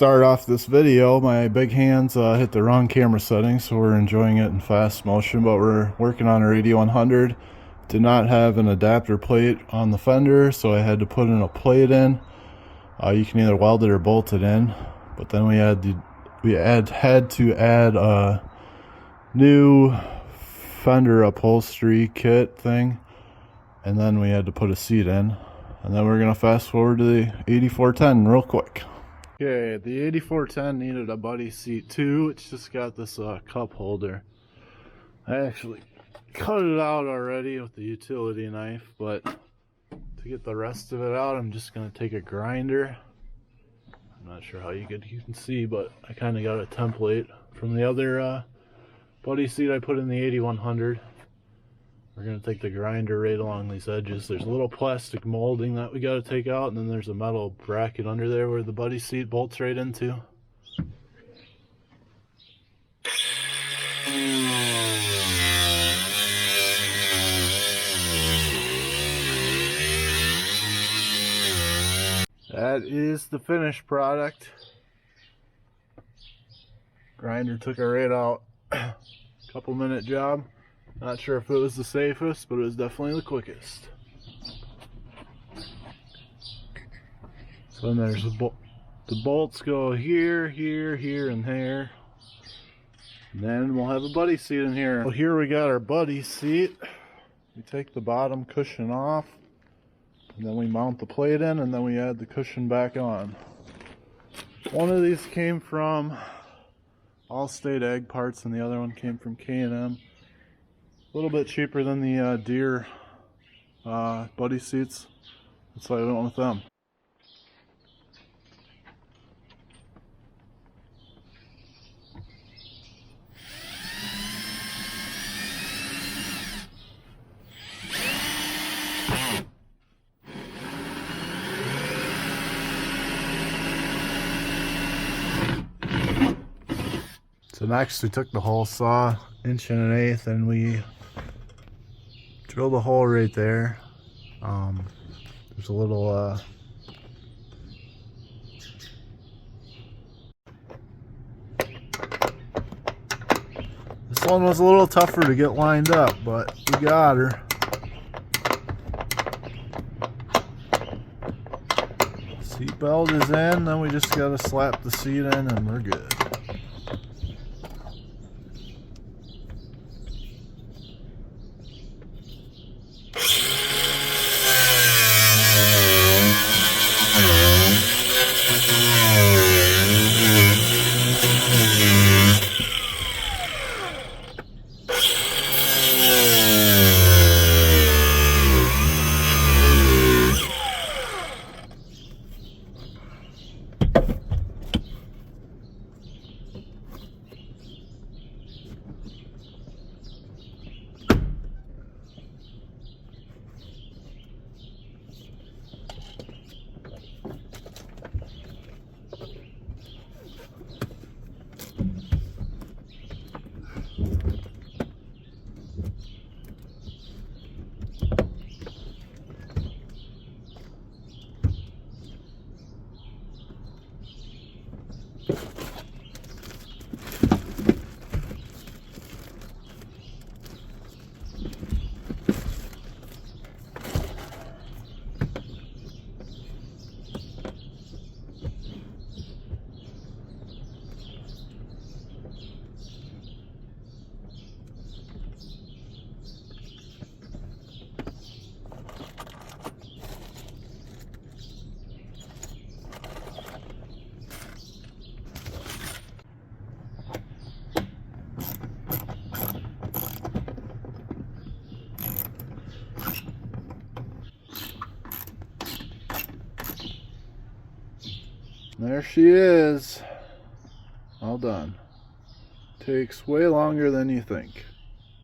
Start off this video, my big hands hit the wrong camera settings, so we're enjoying it in fast motion, but we're working on our 8100. Did not have an adapter plate on the fender, so I had to put in a plate in. You can either weld it or bolt it in, but then we had to add a new fender upholstery kit thing, and then we had to put a seat in, and then we're gonna fast forward to the 8410 real quick. Okay, the 8410 needed a buddy seat too. It's just got this cup holder. I actually cut it out already with the utility knife, but to get the rest of it out, I'm just going to take a grinder. I'm not sure how you can see, but I kind of got a template from the other buddy seat I put in the 8100. We're going to take the grinder right along these edges. There's a little plastic molding that we got to take out, and then there's a metal bracket under there where the buddy seat bolts right into. That is the finished product. Grinder took it right out. Couple minute job. Not sure if it was the safest, but it was definitely the quickest. So then there's the bolts go here, here, here, and there. And then we'll have a buddy seat in here. Well, here we got our buddy seat. We take the bottom cushion off, and then we mount the plate in, and then we add the cushion back on. One of these came from Allstate Ag Parts, and the other one came from K&M. A little bit cheaper than the Deere buddy seats. That's why I went with them. So next we took the hole saw, 1 1/8, and we drilled a hole right there. There's a little this one was a little tougher to get lined up, but we got her. Seat belt is in, then we just gotta slap the seat in and we're good. There she is. All done. Takes way longer than you think.